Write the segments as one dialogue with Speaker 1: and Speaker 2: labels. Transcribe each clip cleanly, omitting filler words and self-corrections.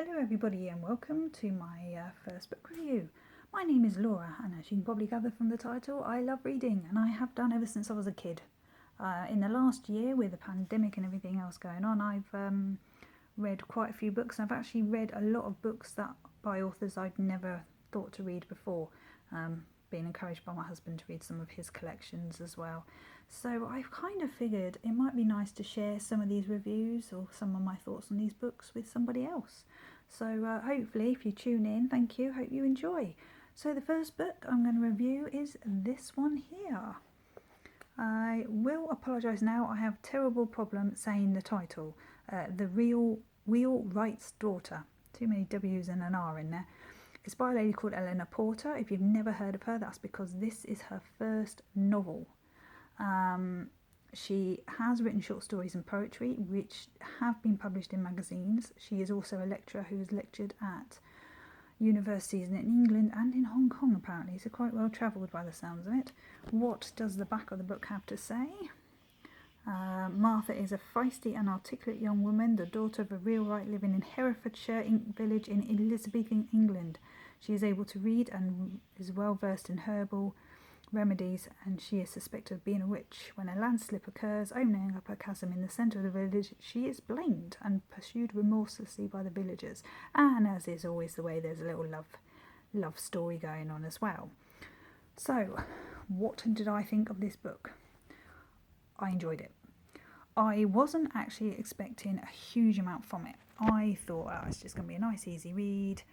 Speaker 1: Hello everybody and welcome to my first book review. My name is Laura and as you can probably gather from the title, I love reading and I have done ever since I was a kid. In the last year with the pandemic and everything else going on, I've read quite a few books. I've actually read a lot of books that by authors I'd never thought to read before, being encouraged by my husband to read some of his collections as well. So I've kind of figured it might be nice to share some of these reviews or some of my thoughts on these books with somebody else. So hopefully if you tune in, thank you, hope you enjoy. So the first book I'm going to review is this one here. I will apologise now, I have terrible problem saying the title. The Wheelwrights Daughter. Too many W's and an R in there. It's by a lady called Eleanor Porter. If you've never heard of her, that's because this is her first novel. She has written short stories and poetry, which have been published in magazines. She is also a lecturer who has lectured at universities in England and in Hong Kong, apparently, so quite well travelled by the sounds of it. What does the back of the book have to say? Martha is a feisty and articulate young woman, the daughter of a wheelwright living in Herefordshire village in Elizabethan England. She is able to read and is well versed in herbal remedies, and she is suspected of being a witch. When a landslip occurs, opening up a chasm in the centre of the village, she is blamed and pursued remorselessly by the villagers. And as is always the way, there's a little love story going on as well. So, what did I think of this book? I enjoyed it. I wasn't actually expecting a huge amount from it. I thought, oh, it's just going to be a nice easy read,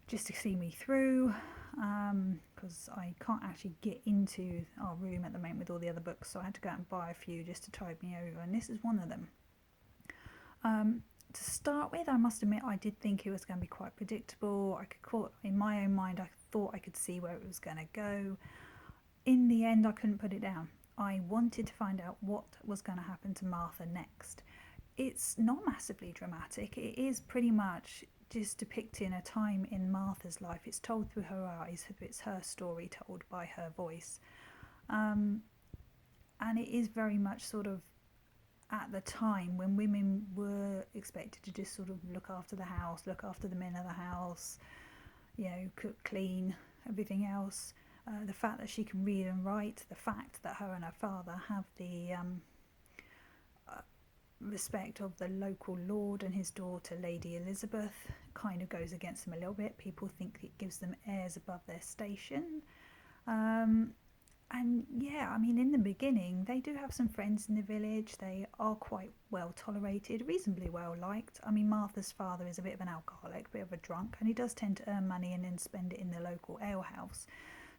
Speaker 1: just to see me through, because I can't actually get into our room at the moment with all the other books, so I had to go out and buy a few just to tide me over, and this is one of them. To start with, I must admit I did think it was going to be quite predictable. In my own mind, I thought I could see where it was going to go. In the end, I couldn't put it down. I wanted to find out what was going to happen to Martha next. It's not massively dramatic. It is pretty much just depicting a time in Martha's life. It's told through her eyes. It's her story told by her voice. And it is very much sort of at the time when women were expected to just sort of look after the house, look after the men of the house, cook, clean, everything else. The fact that she can read and write, the fact that her and her father have the respect of the local lord and his daughter Lady Elizabeth kind of goes against them a little bit. People think it gives them airs above their station. And yeah, I mean, in the beginning, they do have some friends in the village. They are quite well tolerated, reasonably well liked. I mean, Martha's father is a bit of an alcoholic, a bit of a drunk, and he does tend to earn money and then spend it in the local alehouse.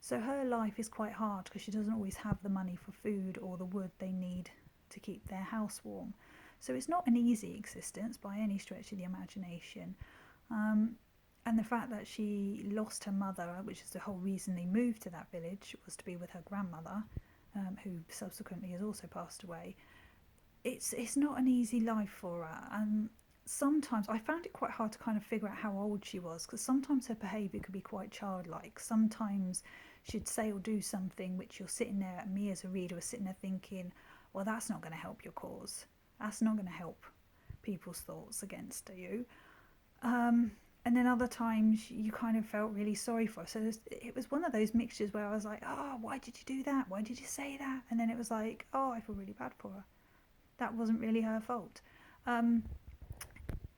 Speaker 1: So her life is quite hard because she doesn't always have the money for food or the wood they need to keep their house warm. So it's not an easy existence by any stretch of the imagination. And the fact that she lost her mother, which is the whole reason they moved to that village, was to be with her grandmother, who subsequently has also passed away. It's not an easy life for her. And sometimes I found it quite hard to kind of figure out how old she was, because sometimes her behaviour could be quite childlike. Sometimes she'd say or do something which you're sitting there, me as a reader was sitting there thinking, well, that's not going to help your cause. That's not going to help people's thoughts against you. And then other times you kind of felt really sorry for her. So it was one of those mixtures where I was like, oh, why did you do that? Why did you say that? And then it was like, oh, I feel really bad for her. That wasn't really her fault.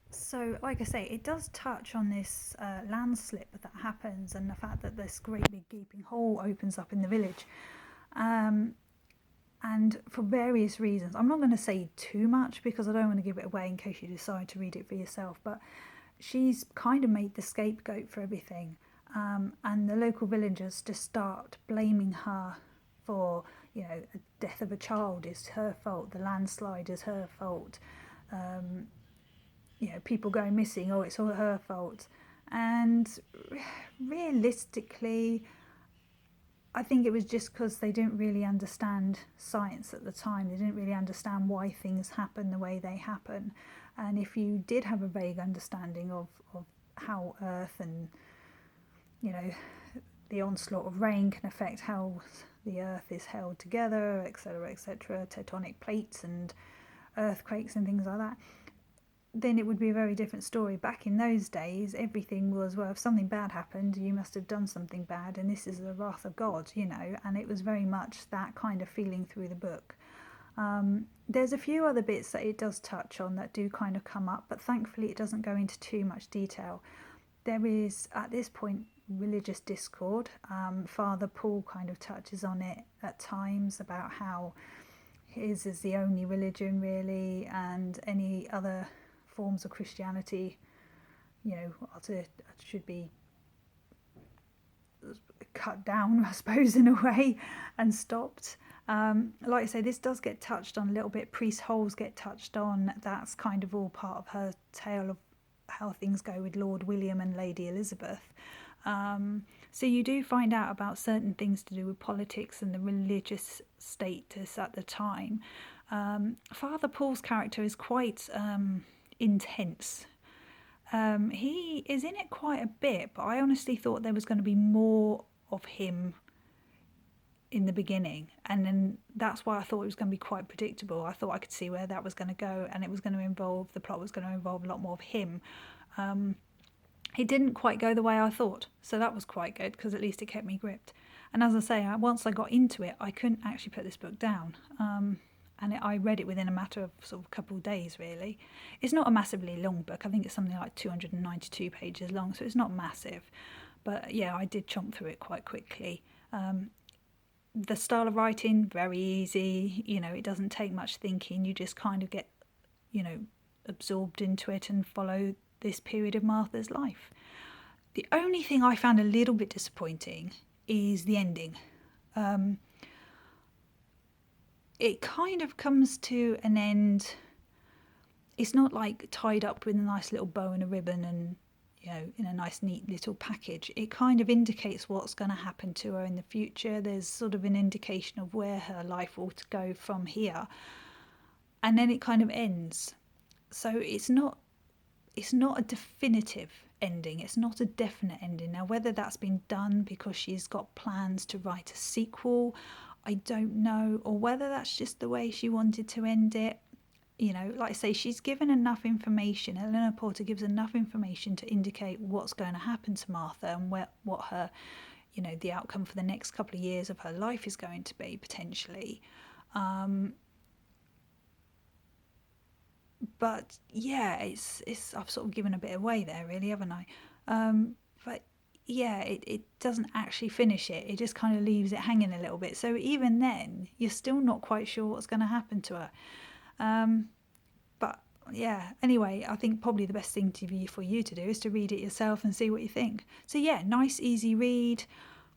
Speaker 1: So, like I say, it does touch on this landslip that happens and the fact that this great big gaping hole opens up in the village. And for various reasons, I'm not going to say too much because I don't want to give it away in case you decide to read it for yourself, but she's kind of made the scapegoat for everything. And the local villagers just start blaming her for, the death of a child is her fault, the landslide is her fault. People going missing, oh, it's all her fault. And realistically, I think it was just because they didn't really understand science at the time. They didn't really understand why things happen the way they happen. And if you did have a vague understanding of how Earth and, the onslaught of rain can affect how the Earth is held together, etc., tectonic plates and earthquakes and things like that, then it would be a very different story. Back in those days, everything was, well, if something bad happened, you must have done something bad, and this is the wrath of God, you know, and it was very much that kind of feeling through the book. There's a few other bits that it does touch on that do kind of come up, but thankfully it doesn't go into too much detail. There is, at this point, religious discord. Father Paul kind of touches on it at times about how his is the only religion really, and any other forms of Christianity, you know, should be cut down, I suppose, in a way, and stopped. Like I say, this does get touched on a little bit. Priest holes get touched on. That's kind of all part of her tale of how things go with Lord William and Lady Elizabeth. So you do find out about certain things to do with politics and the religious status at the time. Father Paul's character is quite intense. He is in it quite a bit, but I honestly thought there was going to be more of him in the beginning, and then that's why I thought it was going to be quite predictable. I thought I could see where that was going to go, and the plot was going to involve a lot more of him. It didn't quite go the way I thought, so that was quite good, because at least it kept me gripped. And as I say, once I got into it, I couldn't actually put this book down. I read it within a matter of sort of a couple of days, really. It's not a massively long book. I think it's something like 292 pages long, so it's not massive. But yeah, I did chomp through it quite quickly. The style of writing, very easy. You know, it doesn't take much thinking. You just kind of get, you know, absorbed into it and follow this period of Martha's life. The only thing I found a little bit disappointing is the ending. It kind of comes to an end. It's not like tied up with a nice little bow and a ribbon and, you know, in a nice neat little package. It kind of indicates what's going to happen to her in the future. There's sort of an indication of where her life ought to go from here, and then it kind of ends. So it's not a definitive ending. It's not a definite ending. Now, whether that's been done because she's got plans to write a sequel, I don't know, or whether that's just the way she wanted to end it. You know, like I say, she's given enough information. Eleanor Porter gives enough information to indicate what's going to happen to Martha and what her, you know, the outcome for the next couple of years of her life is going to be, potentially. But yeah, it's I've sort of given a bit away there, really, haven't I? But yeah, it doesn't actually finish it. It just kind of leaves it hanging a little bit. So even then, you're still not quite sure what's going to happen to her. But yeah, anyway, I think probably the best thing for you to do is to read it yourself and see what you think. So yeah, nice, easy read,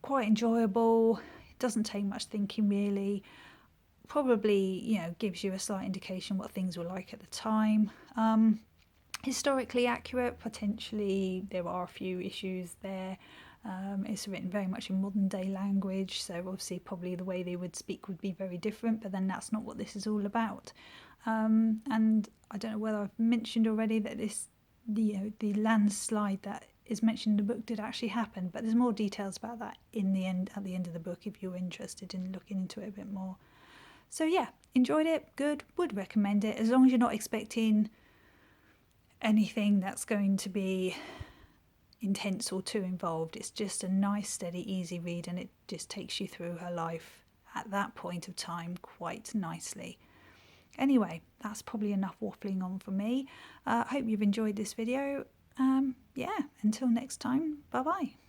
Speaker 1: quite enjoyable. It doesn't take much thinking, really. Probably, you know, gives you a slight indication what things were like at the time. Historically accurate, potentially there are a few issues there. It's written very much in modern day language, so obviously probably the way they would speak would be very different, but then that's not what this is all about. And I don't know whether I've mentioned already that the landslide that is mentioned in the book did actually happen, but there's more details about that at the end of the book if you're interested in looking into it a bit more. So yeah, enjoyed it, good, would recommend it, as long as you're not expecting anything that's going to be intense or too involved. It's just a nice, steady, easy read, and it just takes you through her life at that point of time quite nicely. Anyway, that's probably enough waffling on for me. I hope you've enjoyed this video. Yeah, until next time, bye bye.